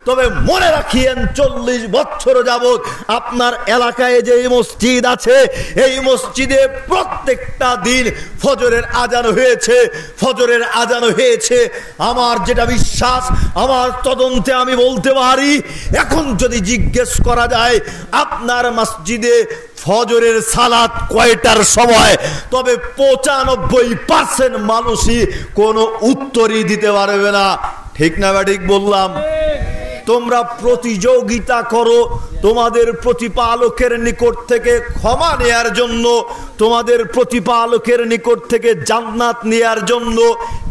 তবে মনে রাখিয়েন 40 বছর যাবত আপনার এলাকায় যে মসজিদ আছে, এই মসজিদে প্রত্যেকটা দিন ফজরের আজান হয়েছে, ফজরের আজান হয়েছে। আমার যেটা বিশ্বাস, আমার তদন্তে আমি বলতে পারি, এখন যদি জিজ্ঞেস করা যায় আপনার মসজিদে ফজরের সালাত কয়টার সময়, তবে 95% মানুষই কোনো উত্তরই দিতে পারবে না। ঠিক না ঠিক বললাম? তোমরা প্রতিযোগিতা করো তোমাদের প্রতিপালকের নিকট থেকে ক্ষমা নেয়ার জন্য, তোমাদের প্রতিপালকের নিকট থেকে জান্নাত নেয়ার জন্য,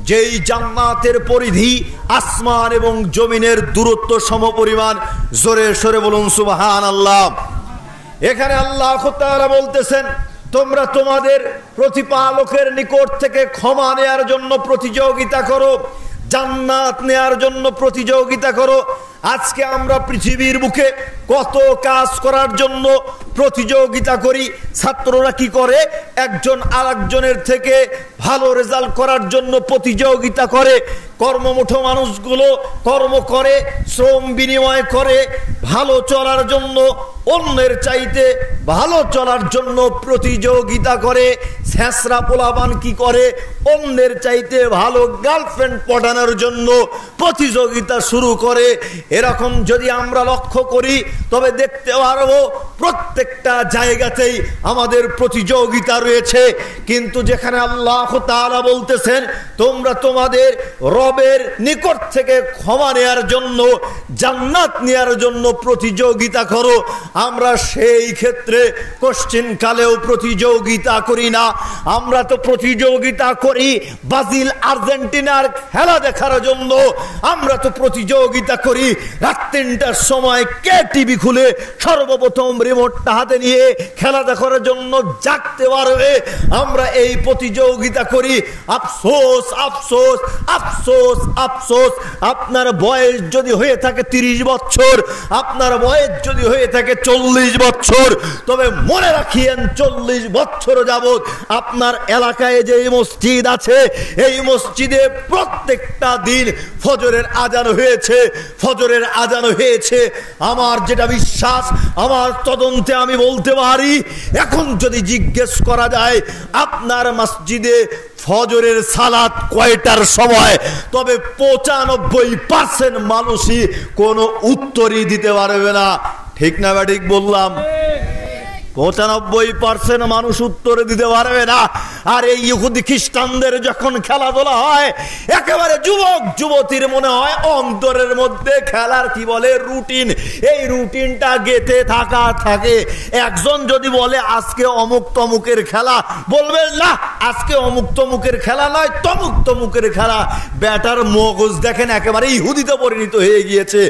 যেই জান্নাতের পরিধি আসমান এবং জমিনের দূরত্ব সমপরিমাণ। জোরে সরে বলুন সুবহানাল্লাহ। এখানে আল্লাহ তাআলা বলতেছেন, তোমরা তোমাদের প্রতিপালকের নিকট থেকে ক্ষমা নেয়ার জন্য প্রতিযোগিতা করো, জান্নাত নেয়ার জন্য প্রতিযোগিতা করো। আজকে আমরা পৃথিবীর বুকে কত কাজ করার জন্য প্রতিযোগিতা করি। ছাত্ররা কি করে? একজন আরেকজনের থেকে ভালো রেজাল্ট করার জন্য প্রতিযোগিতা করে। কর্মমুঠ মানুষগুলো কর্ম করে, শ্রম বিনিময় করে, ভালো চলার জন্য, অন্যের চাইতে ভালো চলার জন্য প্রতিযোগিতা করে। ছেঁচড়া পোলাপান কি করে? অন্যের চাইতে ভালো গার্লফ্রেন্ড পটানোর জন্য প্রতিযোগিতা শুরু করে। এরকম যদি আমরা লক্ষ্য করি তবে দেখতে পারবো প্রত্যেকটা জায়গাতেই আমাদের প্রতিযোগিতা রয়েছে। কিন্তু যেখানে আল্লাহ তাআলা বলতেছেন তোমরা তোমাদের রবের নিকট থেকে ক্ষমা নেয়ার জন্য, জান্নাত নেয়ার জন্য প্রতিযোগিতা করো, আমরা সেই ক্ষেত্রে কোশ্চিন কালেও প্রতিযোগিতা করি না। আমরা তো প্রতিযোগিতা করি ব্রাজিল আর্জেন্টিনার খেলা দেখার জন্য। আমরা তো প্রতিযোগিতা করি রাত 3টার সময় কে টিভি খুলে সর্বপ্রথম রিমোটটা হাতে নিয়ে খেলা দেখার জন্য জাগতে পারবে। আমরা এই প্রতিযোগিতা করি। আফসোস আফসোস আফসোস আফসোস, আপনার বয়স যদি হয়ে থাকে 30 বছর, আপনার বয়স যদি হয়ে থাকে 40 বছর, তবে মনে রাখিয়েন 40 বছর যাবত আপনার এলাকায় যে মসজিদ আছে, এই মসজিদে প্রত্যেকটা দিন ফজরের আজান হয়েছে, ফজরের আজান হয়েছে। আমার যেটা বিশ্বাস, আমার তদন্তে আমি বলতে পারি, এখন যদি জিজ্ঞেস করা যায় আপনার মসজিদে ফজরের সালাত কয়টার সময়, তবে 95% মানুষই কোনো উত্তরই দিতে পারবে না। ঠিক না বা ঠিক বললাম? 95% মানুষ উত্তর দিতে পারবে না। আর এই ইহুদি খ্রিস্টানদের যখন খেলাধুলা হয়, একেবারে যুবক যুবতীর মনে হয় অন্তরের মধ্যে খেলার কি বলে রুটিন, এই রুটিনটা গেঁথে থাকে। একজন যদি বলে আজকে অমুক তমুকের খেলা, বলবেন না আজকে অমুক তমুকের খেলা নয়, তমুক তমুকের খেলা। ব্যাটার মগজ দেখেন একেবারে ইহুদিতে পরিণত হয়ে গিয়েছে।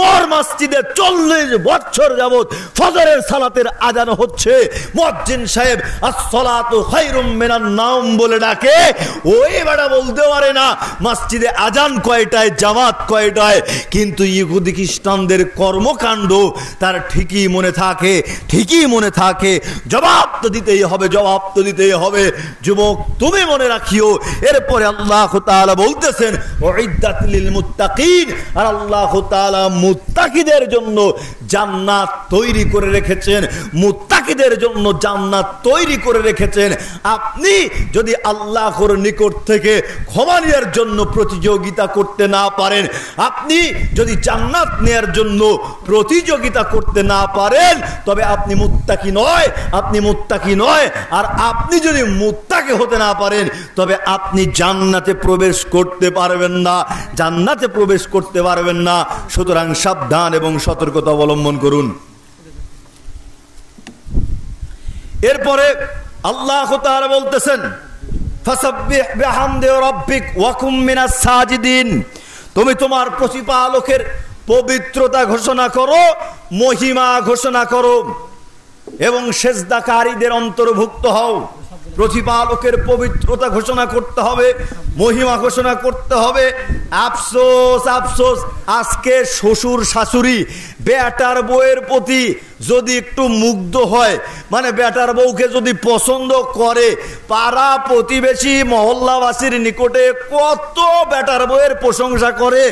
ওর মসজিদে 40 বছর যাবত ফজরের সালাতের আজান হচ্ছে, মুয়াজ্জিন সাহেব আসসালাতু খায়রুম মিনান নাওম বলে ডাকে, ওই বেটা বলতে পারে না মসজিদে আজান কয়টায়, জামাত কয়টায়। কিন্তু ইহুদি খ্রিস্টানদের কর্মকাণ্ড তার ঠিকই মনে থাকে, ঠিকই মনে থাকে। জবাব তো দিতেই হবে, জবাব তো দিতেই হবে। যুবক তুমি মনে রাখিও। এরপরে আল্লাহ তাআলা বলতেছেন উইদ্দাত লিল মুত্তাকিন, আর আল্লাহ তাআলা মুত্তাকিদের জন্য জান্নাত তৈরি করে রেখেছেন, মুত্তাকিদের জন্য জান্নাত তৈরি করে রেখেছেন। আপনি যদি আল্লাহর নিকট থেকে ক্ষমা নেওয়ার জন্য প্রতিযোগিতা করতে না পারেন, আপনি যদি জান্নাত নেওয়ার জন্য প্রতিযোগিতা করতে না পারেন, তবে আপনি মুত্তাকি নয়, আপনি মুত্তাকি নয়। আর আপনি যদি মুত্তাকি হতে না পারেন, তবে আপনি জান্নাতে প্রবেশ করতে পারবেন না, জান্নাতে প্রবেশ করতে পারবেন না। সুতরাং সাবধান এবং সতর্কতা অবলম্বন করুন। এরপরে আল্লাহ তাআলা বলতেছেন ফাসাব্বিহ বিহামদি রাব্বিক ওয়া কুম মিনাস সাজিদিন, তুমি তোমার প্রতিপালকের পবিত্রতা ঘোষণা করো, মহিমা ঘোষণা করো এবং সেজদাকারীদের অন্তর্ভুক্ত হও। প্রতিপালকের পবিত্রতা ঘোষণা করতে হবে, মহিমা ঘোষণা করতে হবে। আফসোস আফসোস, আজকে শ্বশুর শাশুড়ি বেটার বউয়ের প্রতি যদি একটু মুগ্ধ হয়, মানে বেটার বউকে যদি পছন্দ করে, পাড়া প্রতিবেশী মহল্লাবাসীর নিকটে কত বেটার বউয়ের প্রশংসা করে,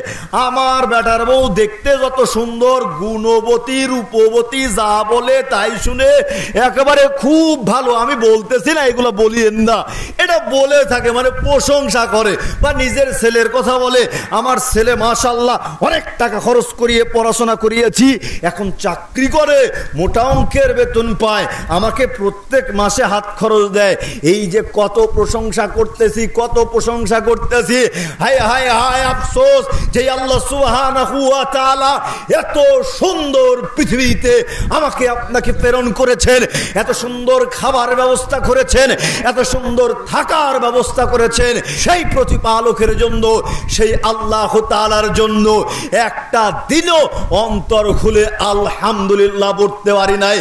আমার বেটার বউ দেখতে যত সুন্দর, গুণবতী রূপবতী, যা বলে তাই শুনে একেবারে খুব ভালো। আমি বলতেছি না এগুলো বলিয়েন না, এটা বলে থাকে, মানে প্রশংসা করে। বা নিজের ছেলের কথা বলে, আমার ছেলে মাশাআল্লাহ অনেক টাকা খরচ করিয়ে পড়াশোনা করিয়েছি, এখন চাকরি করে, মোটা অঙ্কের বেতন পায়, আমাকে প্রত্যেক মাসে হাত খরচ দেয়। এই যে কত প্রশংসা করতেছি, কত প্রশংসা করতেছি। হায় হায় হায় আফসোস যে আল্লাহ সুবহানাহু ওয়া তাআলা এত সুন্দর পৃথিবীতে আমাকে আপনাকে প্রেরণ করেছেন, এত সুন্দর খাবার ব্যবস্থা করেছেন, এত সুন্দর থাকার ব্যবস্থা করেছেন। সেই প্রতিপালকের জন্য, সেই আল্লাহ তাআলার জন্য একটা দিনও অন্তর খুলে আলহামদুলিল্লাহ বলতে পারি নাই,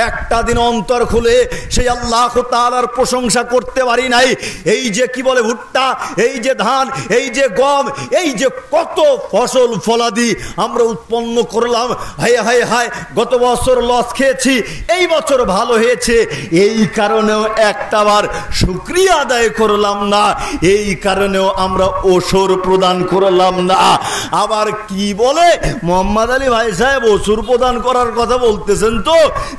একটা দিন অন্তর খুলে সেই আল্লাহ তাআলার প্রশংসা করতে পারি নাই। এই যে কি বলে ভুট্টা, এই যে ধান, এই যে গম, এই যে কত ফসল ফলাদি আমরা উৎপন্ন করলাম, হায় হায় হায় গত বছর লস খেয়েছি, এই বছর ভালো হয়েছে, এই কারণেও একটাবার শুকরিয়া আদায় করলাম না, এই কারণেও আমরা ওসর প্রদান করলাম না। আবার কি বলে মোহাম্মদ আলী ভাই সাহেব, ওসর প্রদান করার কথা বলতেছেন তো,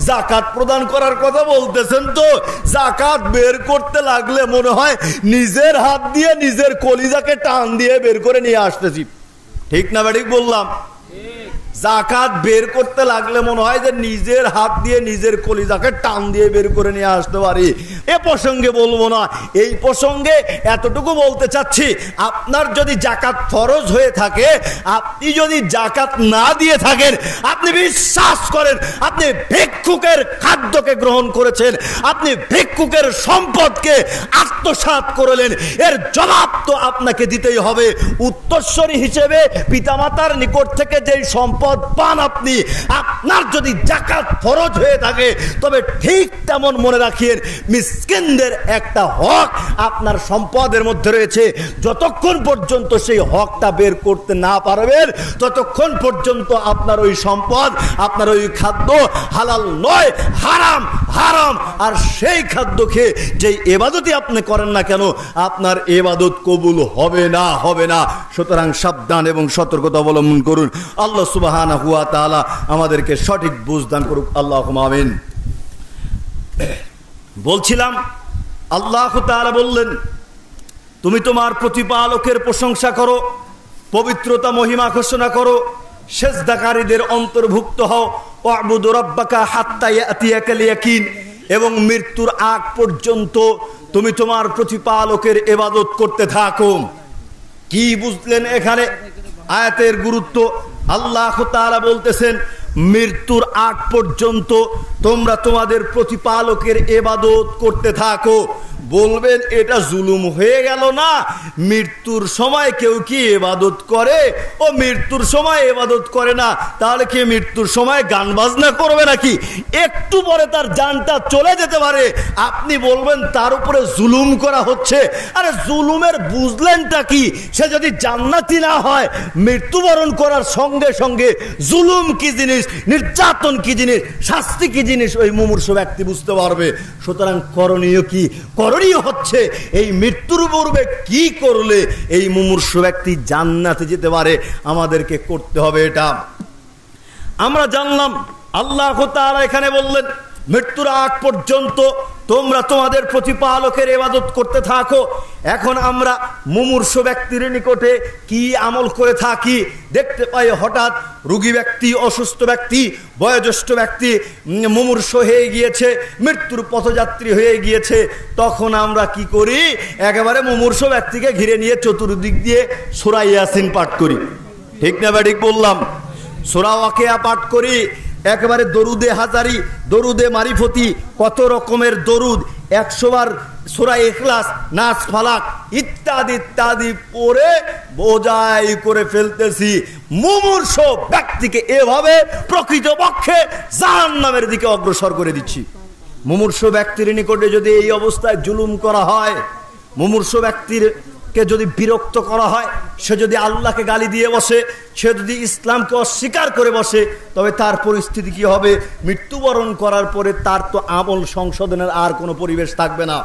জাকাত প্রদান করার কথা বলতেছেন তো, জাকাত বের করতে লাগলে মনে হয় নিজের হাত দিয়ে নিজের কলিজাকে টান দিয়ে বের করে নিয়ে আসতেছি। ঠিক না ঠিক বললাম? জাকাত বের করতে লাগলে মনে হয় যে নিজের হাত দিয়ে নিজের কলিজাকে টান দিয়ে বের করে নিয়ে আসতে পারি। এ প্রসঙ্গে বলবো না, এই প্রসঙ্গে এতটুকু বলতে চাচ্ছি, আপনার যদি জাকাত ফরজ হয়ে থাকে, আপনি যদি জাকাত না দিয়ে থাকেন, আপনি বিশ্বাস করেন আপনি ভিক্ষুকের খাদ্যকে গ্রহণ করেছেন, আপনি ভিক্ষুকের সম্পদকে আত্মসাৎ করলেন, এর জবাব তো আপনাকে দিতেই হবে। উত্তরসূরি হিসেবে পিতামাতার নিকট থেকে যেই সম্পদ পান আপনি, আপনার যদি জাকাত ফরজ হয়ে থাকে, তবে ঠিক তেমন মনে রাখিয়েন মিসকিনদের একটা হক আপনার সম্পদের মধ্যে রয়েছে। যতক্ষণ পর্যন্ত সেই হকটা বের করতে না পারবেন, ততক্ষণ পর্যন্ত আপনার ওই সম্পদ, আপনার ওই খাদ্য হালাল নয়, হারাম হারাম। আর সেই খাদ্য খেয়ে যেই ইবাদতই আপনি করেন না কেন, আপনার ইবাদত কবুল হবে না, হবে না। সুতরাং সাবধান এবং সতর্কতা অবলম্বন করুন। আল্লাহ সুবহানাহু ওয়া তাআলা আমাদেরকে সঠিক বুঝ দান করুক, আল্লাহুম্মা আমিন। বলছিলাম আল্লাহ তাআলা বললেন, তুমি তোমার প্রতিপালকের প্রশংসা করো, পবিত্রতা মহিমা ঘোষণা করো, সিজদাকারীদের অন্তর্ভুক্ত হও, ওয়াবুদু রাব্বাকা হাত্তা ইয়াতিয়াকাল ইয়াকিন, এবং মৃত্যুর আগ পর্যন্ত তুমি তোমার প্রতিপালকের ইবাদত করতে থাকো। কি বুঝলেন এখানে আয়াতের গুরুত্ব? আল্লাহ তাআলা বলতেছেন মৃত্যুর আগ পর্যন্ত তোমরা তোমাদের প্রতিপালকের ইবাদত করতে থাকো। বলবেন এটা জুলুম হয়ে গেল না? মৃত্যুর সময় কেউ কি ইবাদত করে? ও মৃত্যুর সময় ইবাদত করে না, তাহলে কি মৃত্যুর সময় গান বাজনা করবে নাকি? একটু পরে তার জানটা চলে যেতে পারে, আপনি বলবেন তার উপরে জুলুম করা হচ্ছে। আরে জুলুমের বুঝলেনটা কি? সে যদি জান্নাতি না হয়, মৃত্যুবরণ করার সঙ্গে সঙ্গে জুলুম কি জিনিস, নির্যাতন কি জিনিস, শাস্তি কি জিনিস, ওই মুমূর্ষু ব্যক্তি বুঝতে পারবে। সুতরাং করণীয় কি? করণীয় হচ্ছে এই মৃত্যুর পূর্বে কি করলে এই মুমূর্ষু ব্যক্তি জান্নাতে যেতে পারে, আমাদেরকে করতে হবে এটা। আমরা জানলাম আল্লাহ তাআলা এখানে বললেন মৃত্যুর আগ পর্যন্ত তোমরা তোমাদের প্রতিপালকের ইবাদত করতে থাকো। এখন আমরা মুমূর্ষু ব্যক্তির নিকটে কি আমল করে থাকি? দেখতে পাই হঠাৎ রোগী ব্যক্তি, অসুস্থ ব্যক্তি, বয়োজ্যেষ্ঠ ব্যক্তি মুমূর্ষু হয়ে গিয়েছে, মৃত্যুর পথযাত্রী হয়ে গিয়েছে, তখন আমরা কি করি? একেবারে মুমূর্ষু ব্যক্তিকে ঘিরে নিয়ে চতুর্দিক দিয়ে সূরা ইয়াসিন পাঠ করি। ঠিক না ঠিক বললাম? সূরা ওয়াকিয়া পাঠ করি, একেবারে দরুদে হাজারি, দরুদে মারিফতি, কত রকমের দরুদ, 100 বার সূরা ইখলাস, নাস, ফালাক ইত্যাদি ইত্যাদি পড়ে বোঝাই করে ফেলতেছি। মুমূর্ষু ব্যক্তিকে এভাবে প্রকৃতপক্ষে জাহান্নামের দিকে অগ্রসর করে দিচ্ছি। মুমূর্ষু ব্যক্তির নিকটে যদি এই অবস্থায় জুলুম করা হয়, মুমূর্ষু ব্যক্তির মানুষকে যদি বিরক্ত করা হয়, সে যদি আল্লাহকে গালি দিয়ে বসে, সে যদি ইসলামকে অস্বীকার করে বসে, তবে তার পরিস্থিতি কি হবে? মৃত্যুবরণ করার পরে তার তো আমল সংশোধনের আর কোনো পরিবেশ থাকবে না।